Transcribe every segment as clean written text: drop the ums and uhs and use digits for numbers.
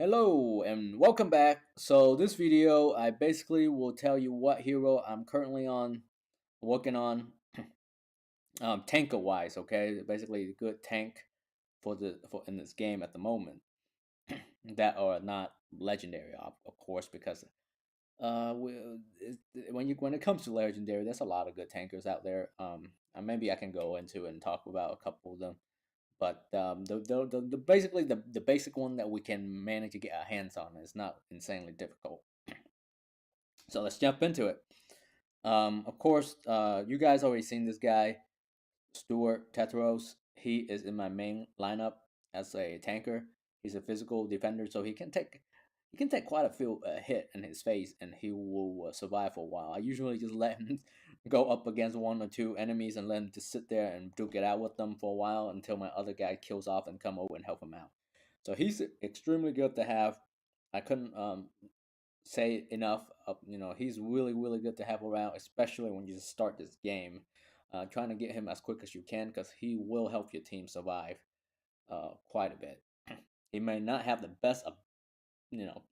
Hello and welcome back. So this video, I basically will tell you what hero I'm currently working on, tanker wise. Okay, basically a good tank for in this game at the moment that are not legendary, of course, because when it comes to legendary, there's a lot of good tankers out there. And maybe I can go into and talk about a couple of them. But the basically the basic one that we can manage to get our hands on is not insanely difficult. So let's jump into it. Of course, you guys already seen this guy, Stewart Petros. He is in my main lineup as a tanker. He's a physical defender, so he can take quite a few hit in his face, and he will survive for a while. I usually just let him go up against one or two enemies and let him just sit there and duke it out with them for a while until my other guy kills off and come over and help him out. So he's extremely good to have. I couldn't say enough. He's really good to have around, especially when you just start this game. Trying to get him as quick as you can because he will help your team survive quite a bit. He may not have the best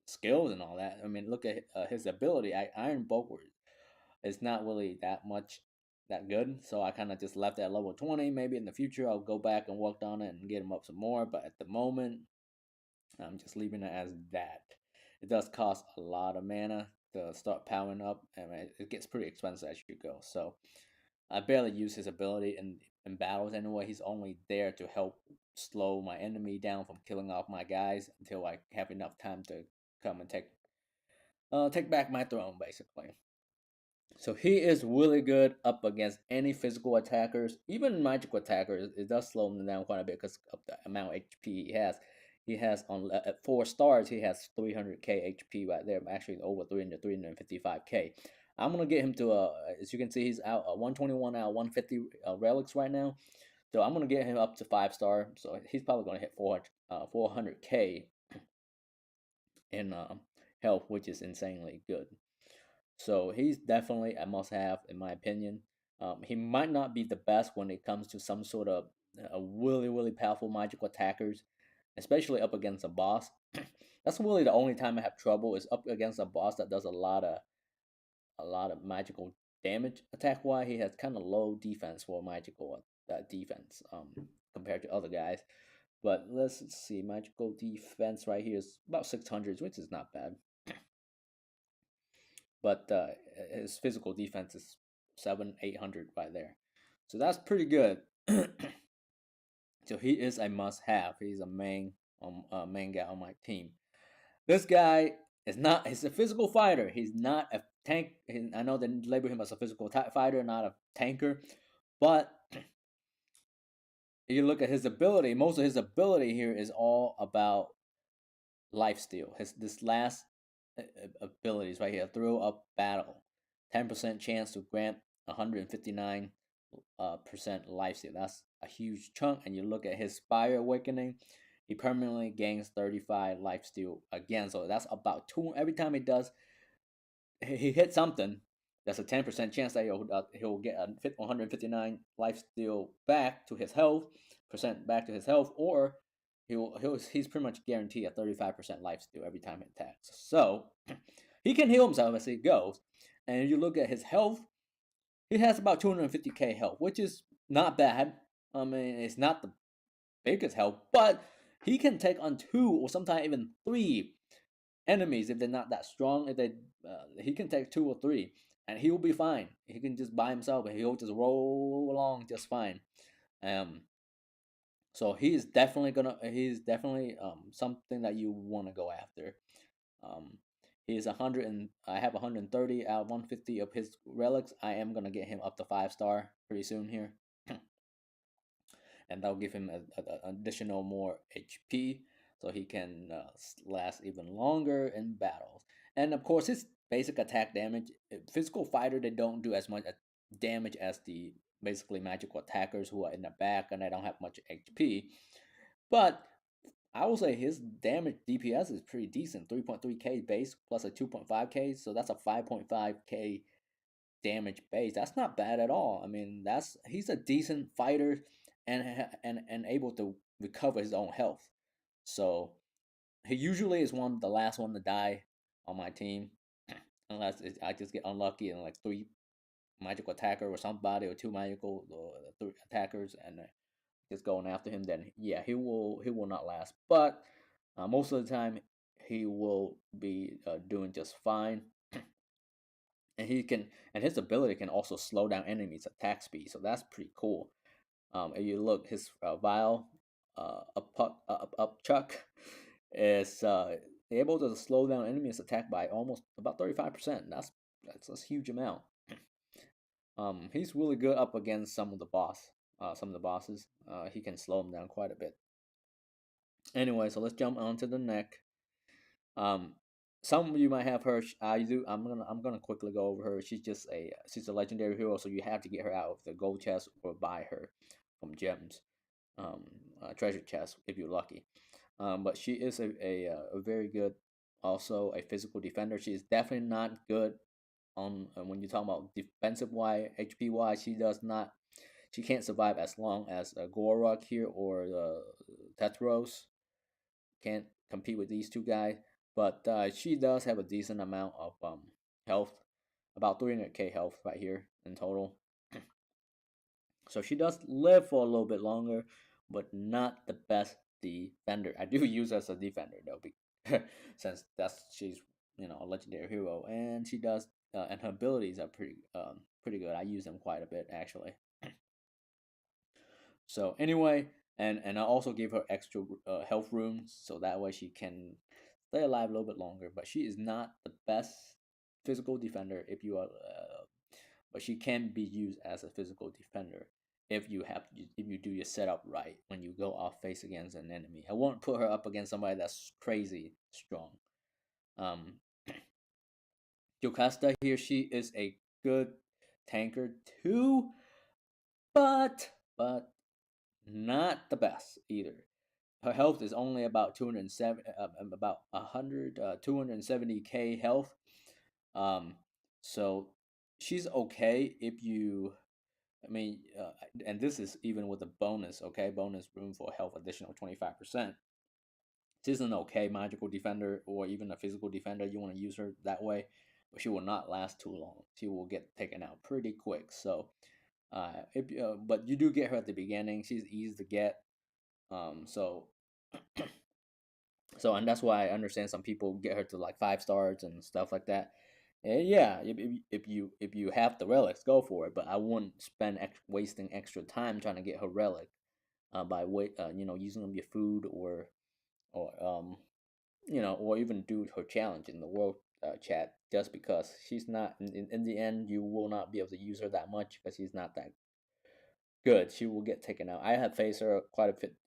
skills and all that. I mean, look at his ability. Iron Bulwark is not really that good, so I kind of just left it at level 20. Maybe in the future I'll go back and work on it and get him up some more, but at the moment I'm just leaving it as that. It does cost a lot of mana to start powering up. I mean, it gets pretty expensive as you go. So I barely use his ability in battles anyway. He's only there to help slow my enemy down from killing off my guys until I have enough time to come and take back my throne, basically. So he is really good up against any physical attackers, even magical attackers. It does slow them down quite a bit because of the amount of HP he has. He has at 4 stars, he has 300k HP right there. Actually, over 355k. I'm gonna get him to as you can see, he's out 121 out of 150 relics right now. So I'm gonna get him up to 5 star. So he's probably gonna hit 400k in health, which is insanely good. So he's definitely a must-have in my opinion. He might not be the best when it comes to some sort of really powerful magical attackers, especially up against a boss. That's really the only time I have trouble is up against a boss that does a lot of magical damage attack. Wise, he has kind of low defense for magical defense compared to other guys. But let's see, magical defense right here is about 600, which is not bad. But his physical defense is 800 right there. So that's pretty good. So he is a must-have. He's a main guy on my team. This guy is not. He's a physical fighter. He's not a tank. I know they label him as a physical fighter, not a tanker. But if you look at his ability, most of his ability here is all about lifesteal. This last abilities right here. Throw up battle. 10% chance to grant 159% lifesteal. That's a huge chunk. And you look at his Spire Awakening, he permanently gains 35 lifesteal again. So that's about 2 every time he does. He hits something. That's a 10% chance that he'll get a 159 lifesteal back to his health, or he's pretty much guaranteed a 35% lifesteal every time he attacks. So he can heal himself as he goes. And if you look at his health, he has about 250k health, which is not bad. I mean, it's not the biggest health, but he can take on 2 or sometimes even 3 enemies if they're not that strong. He can take 2 or 3, and he will be fine. He can just by himself, and he'll just roll along just fine. So he's definitely something that you want to go after. He's 100 and I have 130 out of 150 of his relics. I am gonna get him up to 5 star pretty soon here, and that'll give him additional more HP, so he can last even longer in battles. And of course, his basic attack damage. Physical fighter, they don't do as much damage as the basically magical attackers who are in the back and they don't have much HP. But I will say his damage DPS is pretty decent. 3.3k base plus a 2.5k, so that's a 5.5k damage base. That's not bad at all. I mean, he's a decent fighter and able to recover his own health. So He usually is the last one to die on my team, unless I just get unlucky and like three magical attacker or somebody or two magical three attackers and just going after him. Then yeah, he will not last. But most of the time he will be doing just fine. And his ability can also slow down enemies' attack speed, so that's pretty cool. If you look, his Vile up Chuck is able to slow down enemies' attack by almost about 35%. That's a huge amount. He's really good up against some of the bosses. He can slow them down quite a bit. Anyway, so let's jump on to the neck. Um, some of you might have her. I do. I'm gonna quickly go over her. She's a legendary hero, so you have to get her out of the gold chest or buy her from gems, treasure chest if you're lucky. But she is a very good, also a physical defender. She is definitely not good on when you talk about defensive wise, HP wise. She can't survive as long as Gorok here or Tetros. Can't compete with these two guys, but she does have a decent amount of health, about 300k health right here in total. So she does live for a little bit longer, but not the best defender. I do use her as a defender though, since she's a legendary hero, and she does and her abilities are pretty good. I use them quite a bit actually. So anyway, and I also give her extra health runes so that way she can stay alive a little bit longer. But she is not the best physical defender but she can be used as a physical defender if you do your setup right when you go off face against an enemy. I won't put her up against somebody that's crazy strong. Um, Yokasta here, she is a good tanker too, but not the best either. Her health is only about 207, about 100, 270k health. Um, so she's okay if you, I mean, and this is even with a bonus, okay? Bonus room for health additional 25%. She's an okay magical defender or even a physical defender. You want to use her that way, but she will not last too long. She will get taken out pretty quick. So, but you do get her at the beginning. She's easy to get. So and that's why I understand some people get her to like 5 stars and stuff like that. And yeah, if you have the relics, go for it. But I wouldn't spend wasting extra time trying to get her relic by using them your food or even do her challenge in the world chat just because she's not in the end you will not be able to use her that much because she's not that good. She will get taken out. I have faced her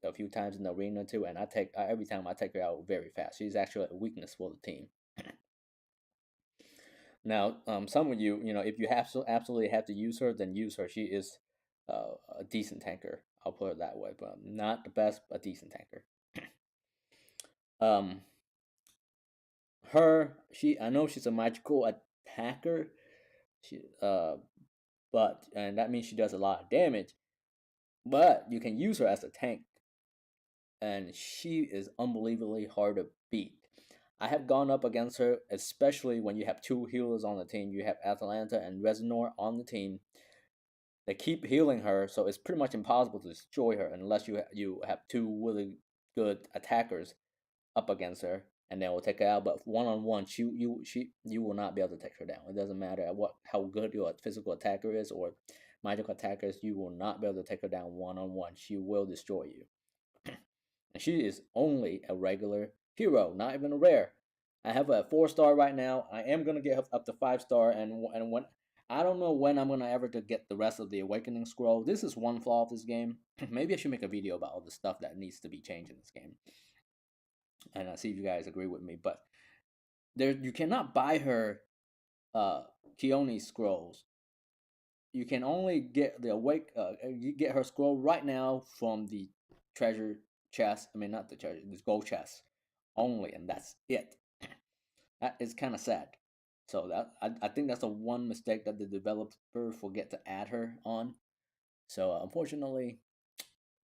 a few times in the arena too, and every time I take her out very fast. She's actually a weakness for the team. Now, some of you, if you absolutely have to use her, then use her. She is a decent tanker. I'll put it that way, but not the best, but decent tanker. um, I know she's a magical attacker. She and that means she does a lot of damage. But you can use her as a tank, and she is unbelievably hard to beat. I have gone up against her, especially when you have two healers on the team. You have Atalanta and Resonor on the team. They keep healing her, so it's pretty much impossible to destroy her unless you have two really good attackers up against her, and they will take her out. But 1-on-1, you will not be able to take her down. It doesn't matter how good your physical attacker is or magical attackers, you will not be able to take her down 1-on-1. She will destroy you. And she is only a regular hero, not even a rare. I have a 4-star right now. I am gonna get up to 5-star, and when I don't know when I'm gonna ever to get the rest of the Awakening Scroll. This is one flaw of this game. Maybe I should make a video about all the stuff that needs to be changed in this game, and I'll see if you guys agree with me. But you cannot buy her Keone scrolls. You can only get you get her scroll right now from the treasure chest. I mean, not the treasure, the gold chest only, and that's it. That is kind of sad. So I think that's the one mistake that the developer forget to add her on. So unfortunately,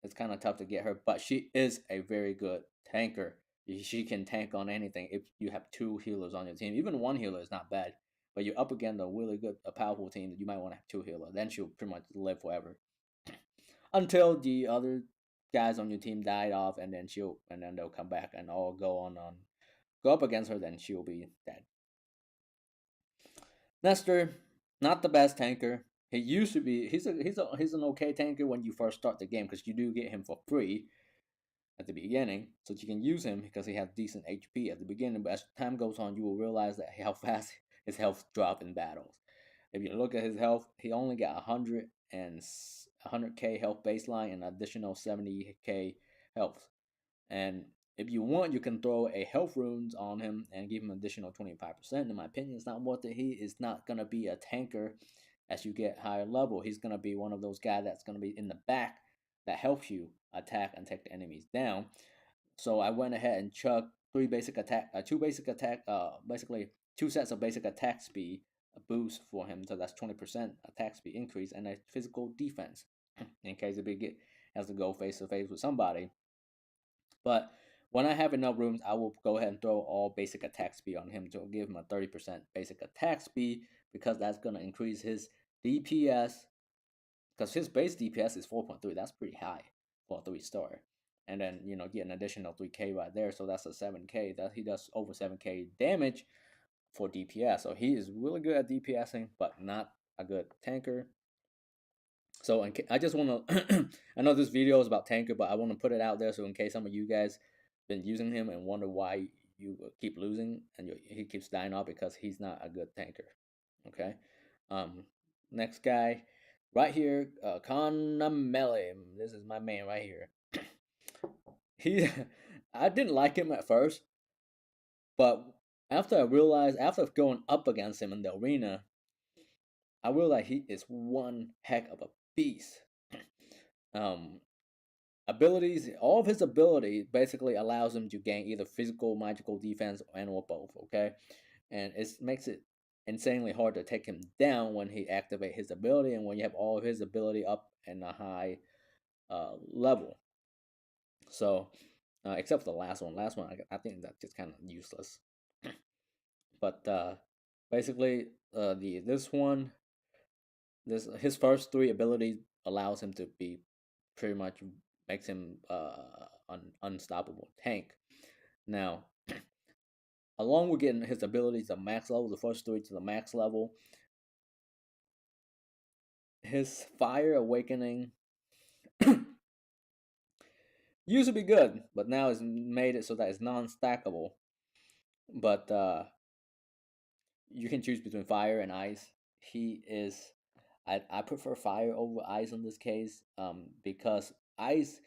it's kind of tough to get her, but she is a very good tanker. She can tank on anything if you have two healers on your team. Even one healer is not bad, but you're up against a really good, a powerful team that you might want to have two healers. Then she'll pretty much live forever until the other guys on your team died off, and then they'll come back and all go up against her. Then she'll be dead. Nestor, not the best tanker. He used to be. He's an okay tanker when you first start the game because you do get him for free at the beginning, so you can use him because he has decent HP at the beginning. But as time goes on, you will realize that how fast his health drop in battles. If you look at his health, he only got 100k health baseline and additional 70k health. And if you want, you can throw a health runes on him and give him additional 25%. In my opinion, it's not worth it. He is not gonna be a tanker as you get higher level. He's gonna be one of those guys that's gonna be in the back that helps you attack and take the enemies down. So I went ahead and chucked basically two sets of basic attack speed boost for him. So that's 20% attack speed increase and a physical defense in case if he has to go face to face with somebody. But when I have enough rooms, I will go ahead and throw all basic attack speed on him to give him a 30% basic attack speed because that's going to increase his DPS. Because his base DPS is 4.3. That's pretty high for a 3-star. And then, get an additional 3k right there. So that's a 7k. That he does over 7k damage for DPS. So he is really good at DPSing, but not a good tanker. So I just want to, I know this video is about tanker, but I want to put it out there so in case some of you guys been using him and wonder why you keep losing and he keeps dying off because he's not a good tanker. Okay. Next guy, right here, Kana Mele. This is my man right here. He, I didn't like him at first, but after going up against him in the arena, I realized he is one heck of a beast. Um, abilities, all of his ability basically allows him to gain either physical, magical defense, and or both. Okay, and it makes it insanely hard to take him down when he activates his ability and when you have all of his ability up in a high level. So, except for the last one. Last one, I think that's just kind of useless. But basically, his first three abilities allows him to be pretty much makes him unstoppable tank. Now, along with getting his abilities to max level, the first three to the max level, his fire awakening used to be good, but now it's made it so that it's non-stackable. But you can choose between fire and ice. He is, I prefer fire over ice in this case, because ice,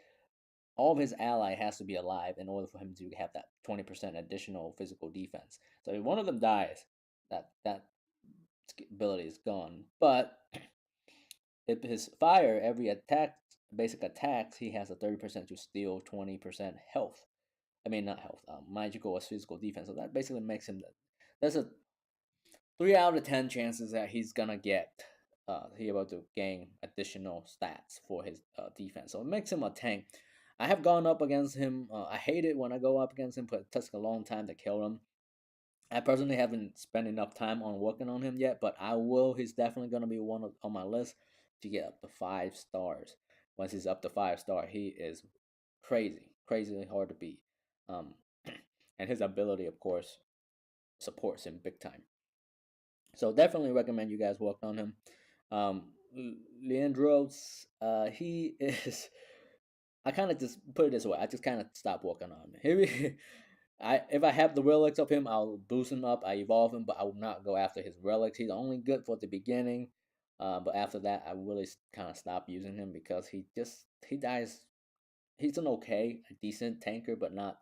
all of his ally has to be alive in order for him to have that 20% additional physical defense. So if one of them dies, that ability is gone. But if his fire, every basic attacks, he has a 30% to steal 20% health. I mean, not health, magical or physical defense. So that basically makes him. That's a 3 out of 10 chances that he's gonna get. He able to gain additional stats for his defense. So it makes him a tank. I have gone up against him. I hate it when I go up against him, but it takes a long time to kill him. I personally haven't spent enough time on working on him yet, but I will. He's definitely going to be on my list to get up to 5 stars. Once he's up to 5 star, he is crazily hard to beat. Um, and his ability, of course, supports him big time. So definitely recommend you guys work on him. Leandros, he is. I kind of just put it this way. I just kind of stopped working on him. If I have the relics of him, I'll boost him up. I evolve him, but I will not go after his relics. He's only good for the beginning, but after that, I really kind of stopped using him because he dies. He's an okay, a decent tanker, but not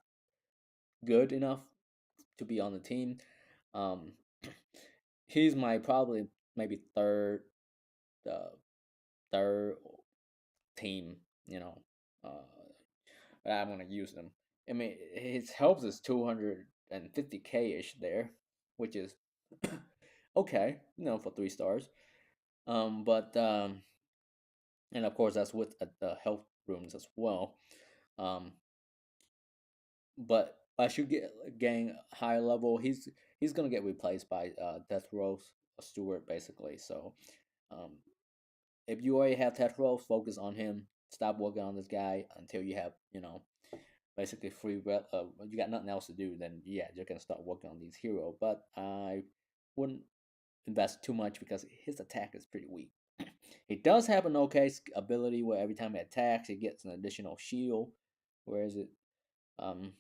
good enough to be on the team. Um, he's my probably maybe third team. I'm gonna use them. I mean, his health is 250k ish there, which is okay, for 3 stars. But and of course that's with the health rooms as well. But I should get gain higher level. He's gonna get replaced by Death Rose Stewart basically. So um, if you already have Death Rose, focus on him. Stop working on this guy until you have basically you got nothing else to do. Then yeah, you're gonna start working on these heroes. But I wouldn't invest too much because his attack is pretty weak. He does have an okay ability where every time he attacks, he gets an additional shield. Where is it? Um,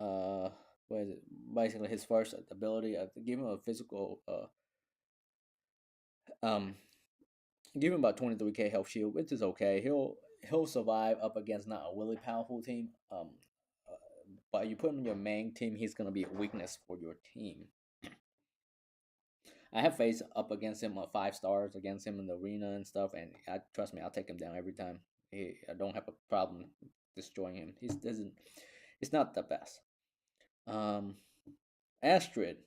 uh, what is it? Basically, his first ability, give him a physical, um, give him about 23k health shield, which is okay. He'll survive up against not a really powerful team. Uh, but you put him in your main team, he's gonna be a weakness for your team. I have faced up against him 5 stars against him in the arena and stuff, and trust me, I'll take him down every time. I don't have a problem destroying him. He doesn't. It's not the best. Um, Astrid.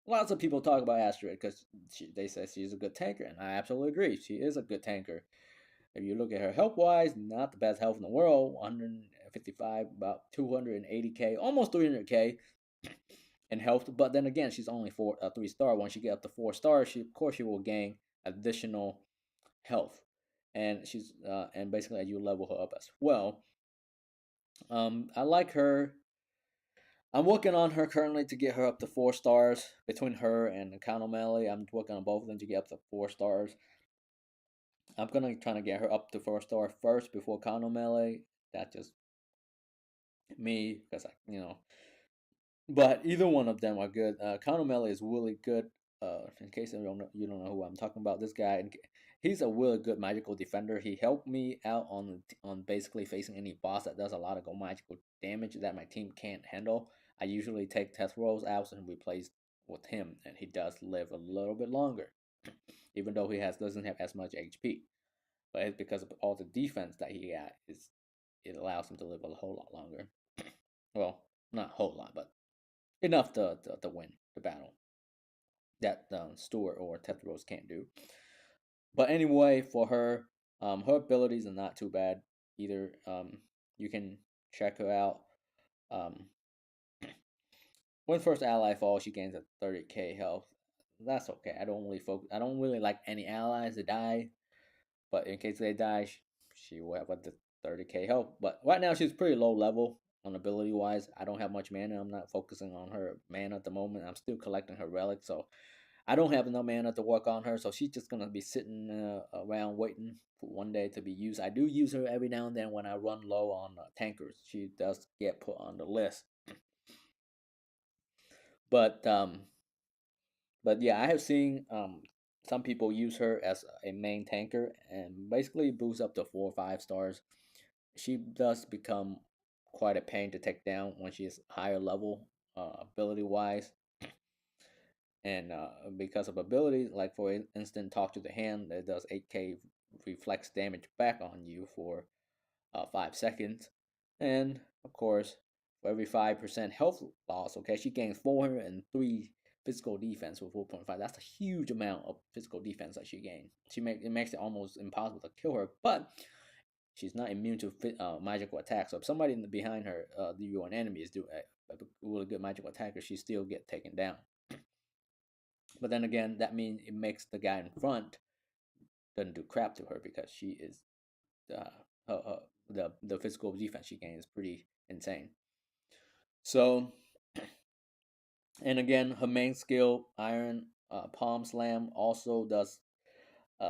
Lots of people talk about Astrid because they say she's a good tanker, and I absolutely agree. She is a good tanker. If you look at her health wise, not the best health in the world. 155, about 280k, almost 300k in health. But then again, she's only 3 star. Once you get up to 4 stars, she of course she will gain additional health, and and basically you level her up as well. I like her. I'm working on her currently to get her up to 4 stars. Between her and Kana Mele, I'm working on both of them to get up to 4 stars. I'm gonna try to get her up to 4 star first before Kana Mele. That's just me because But either one of them are good. Kana Mele is really good. In case you don't know who I'm talking about, this guy, he's a really good magical defender. He helped me out on basically facing any boss that does a lot of go magical damage that my team can't handle. I usually take Tethros out and replace with him, and he does live a little bit longer, even though he doesn't have as much HP. But it's because of all the defense that he got, it allows him to live a whole lot longer. Well, not a whole lot, but enough to win the battle that Stewart or Tethros can't do. But anyway, for her, her abilities are not too bad either. You can check her out. Um, when first ally falls, she gains a 30k health. That's okay. I don't really focus. I don't really like any allies to die, but in case they die, she will have a 30k health. But right now, she's pretty low level on ability wise. I don't have much mana. I'm not focusing on her mana at the moment. I'm still collecting her relics, so I don't have enough mana to work on her, so she's just gonna be sitting around waiting for one day to be used. I do use her every now and then when I run low on tankers. She does get put on the list, but yeah, I have seen some people use her as a main tanker and basically boosts up to 4 or 5 stars. She does become quite a pain to take down when she is higher level ability wise. And because of abilities, like for instance, talk to the hand, that does 8k reflex damage back on you for 5 seconds. And of course, for every 5% health loss, okay, she gains 403 physical defense with 4.5. That's a huge amount of physical defense that she gains. It makes it almost impossible to kill her, but she's not immune to magical attacks. So if somebody behind her, you an enemy, is doing a really good magical attacker, she still get taken down. But then again, that means it makes the guy in front doesn't do crap to her because she is the physical defense she gains is pretty insane. So, and again, her main skill, Iron Palm Slam, also does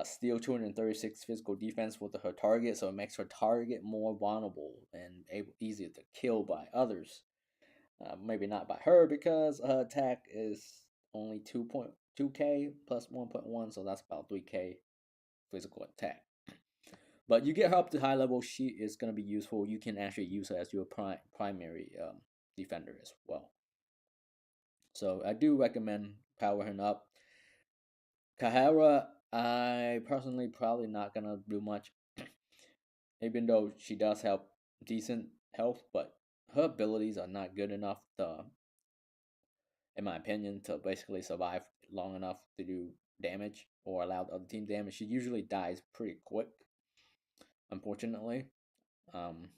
steal 236 physical defense with her target, so it makes her target more vulnerable and easier to kill by others. Maybe not by her because her attack is only 2.2k plus 1.1, so that's about 3k physical attack. But you get her up to high level, she is going to be useful. You can actually use her as your primary defender as well. So I do recommend powering up. Kahara, I personally probably not going to do much, even though she does have decent health, but her abilities are not good enough to, in my opinion, to basically survive long enough to do damage or allow the other team damage. She usually dies pretty quick. unfortunately. Um,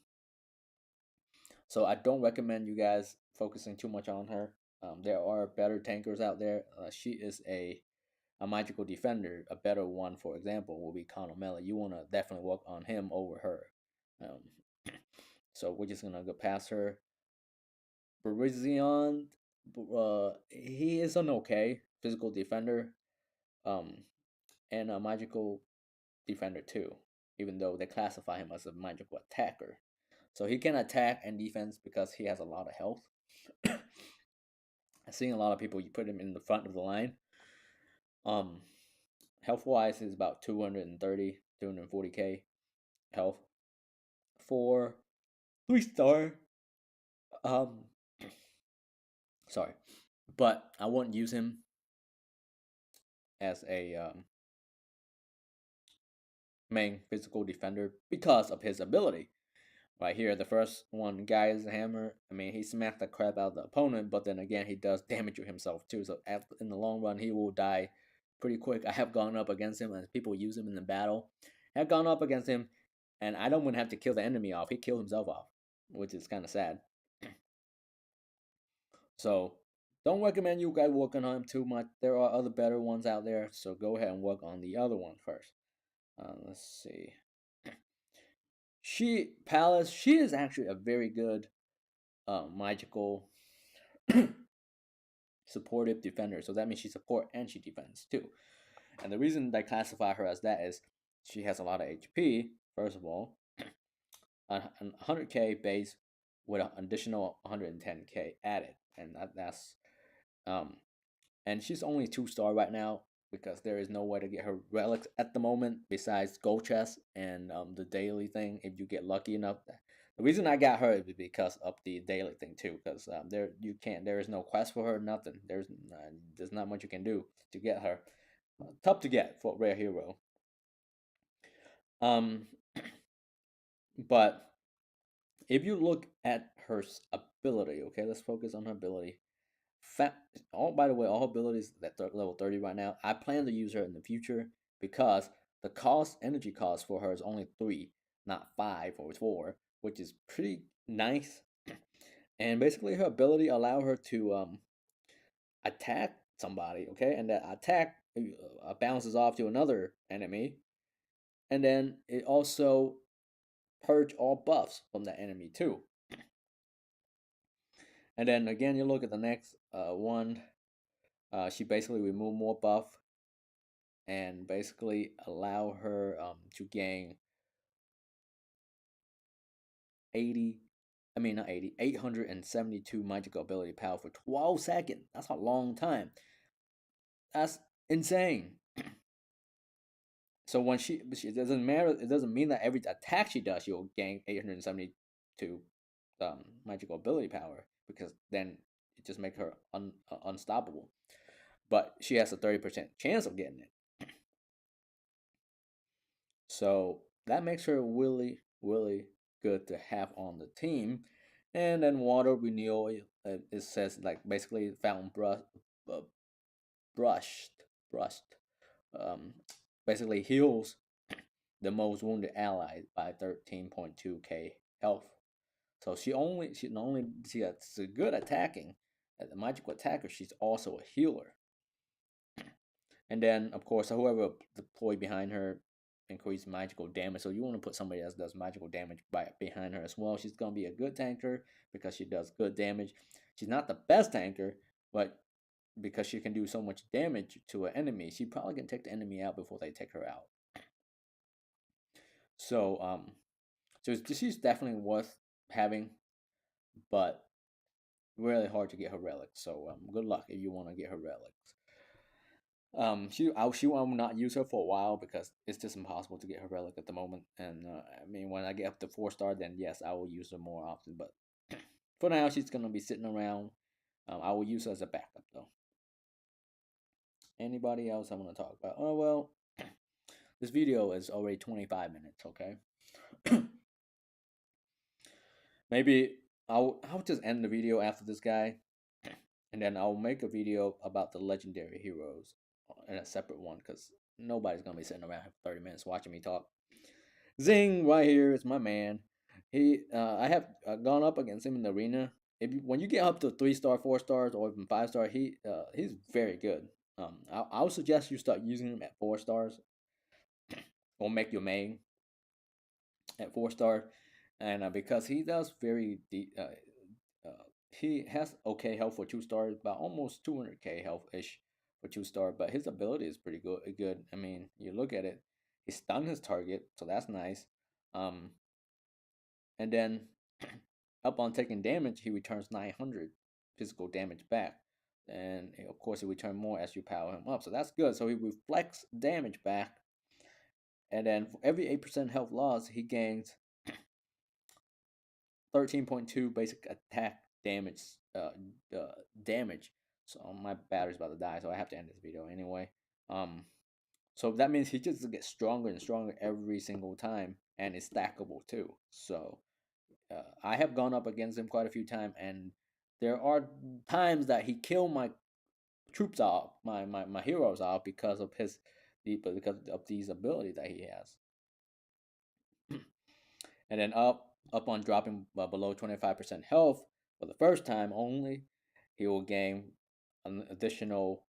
so I don't recommend you guys focusing too much on her. There are better tankers out there. She is a magical defender. A better one, for example, will be Kana Mele. You want to definitely work on him over her. Um, so we're just gonna go past her. Virizion, he is an okay physical defender, um, and a magical defender too. Even though they classify him as a magical attacker, so he can attack and defense because he has a lot of health. I've seen a lot of people you put him in the front of the line. Um, health wise, is about 230, 240k health for 3 star. Um, sorry, but I wouldn't use him as a main physical defender because of his ability. Right here, the first one, Guy's Hammer. I mean, he smacked the crap out of the opponent, but then again, he does damage to himself too. So in the long run, he will die pretty quick. I have gone up against him, and people use him in the battle. I have gone up against him, and I don't even have to kill the enemy off. He killed himself off, which is kind of sad. So don't recommend you guys working on him too much. There are other better ones out there, so go ahead and work on the other one first. Let's see. Palace. She is actually a very good magical supportive defender. So that means she support and she defends too. And the reason they classify her as that is she has a lot of HP. First of all, 100k base with an additional 110k added, and that's um and she's only 2 star right now because there is no way to get her relics at the moment besides gold chest and the daily thing if you get lucky enough. The reason I got her is because of the daily thing too, because there is no quest for her, nothing. There's not much you can do to get her. Tough to get for a rare hero. Um, but if you look at her ability, okay, let's focus on her ability. By the way, all abilities at level 30 right now. I plan to use her in the future because the energy cost for her is only 3, not 5 or 4, which is pretty nice. And basically, her ability allow her to attack somebody, okay, and that attack bounces off to another enemy, and then it also purge all buffs from that enemy too. And then again, you look at the next one. She basically remove more buff and basically allow her to gain 80, I mean not 80, 872 magical ability power for 12 seconds. That's a long time. That's insane. So when she doesn't matter, it doesn't mean that every attack she does, she'll gain 872 magical ability power because then it just makes her unstoppable. But she has a 30% chance of getting it. So that makes her really, really good to have on the team. And then water renewal, it says like basically fountain uh, brushed, brushed, um, basically heals the most wounded ally by 13.2k health. So she not only she's a good attacking, as a magical attacker, she's also a healer. And then, of course, whoever deployed behind her increase magical damage. So you want to put somebody else does magical damage behind her as well. She's gonna be a good tanker because she does good damage. She's not the best tanker, but because she can do so much damage to an enemy, she probably can take the enemy out before they take her out. So so she's definitely worth having, but really hard to get her relics. So good luck if you want to get her relics. She will not use her for a while because it's just impossible to get her relic at the moment. And I mean, when I get up to 4 star, then yes, I will use her more often. But for now, she's gonna be sitting around. I will use her as a backup though. Anybody else I want to talk about? Oh well, this video is already 25 minutes. Okay, maybe I'll just end the video after this guy, and then I'll make a video about the legendary heroes in a separate one because nobody's gonna be sitting around for 30 minutes watching me talk. Zing right here is my man. I have gone up against him in the arena. When you get up to 3 star, 4 stars, or even 5 star, he's very good. I would suggest you start using him at 4 stars, or make your main at 4 star, and because he does he has okay health for 2 stars, about almost 200k health ish for 2 star. But his ability is pretty good. Good. I mean, you look at it, he stunned his target, so that's nice. Um, and then up on taking damage, he returns 900 physical damage back. And of course, he returns more as you power him up, so that's good. So he reflects damage back, and then for every 8% health loss, he gains 13.2 basic attack damage. Damage. So my battery's about to die, so I have to end this video anyway. Um, so that means he just gets stronger and stronger every single time, and it's stackable too. So I have gone up against him quite a few times, and there are times that he killed my troops off, my heroes off because of these abilities that he has. And then up on dropping below 25% health for the first time only, he will gain an additional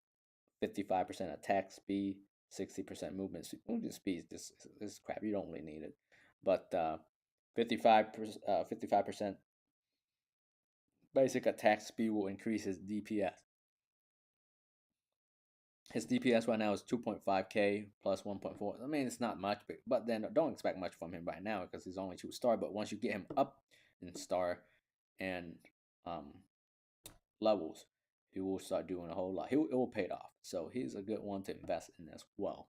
55% attack speed, 60% movement speed. This crap, you don't really need it, but 55% basic attack speed will increase his DPS. His DPS right now is 2.5k plus 1.4. I mean, it's not much, but then don't expect much from him right now because he's only 2 star. But once you get him up in star and um, levels, he will start doing a whole lot. It will pay it off. So he's a good one to invest in as well.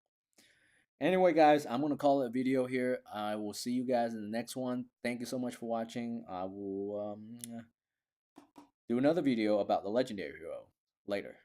Anyway, guys, I'm going to call it a video here. I will see you guys in the next one. Thank you so much for watching. I will do another video about the legendary hero later.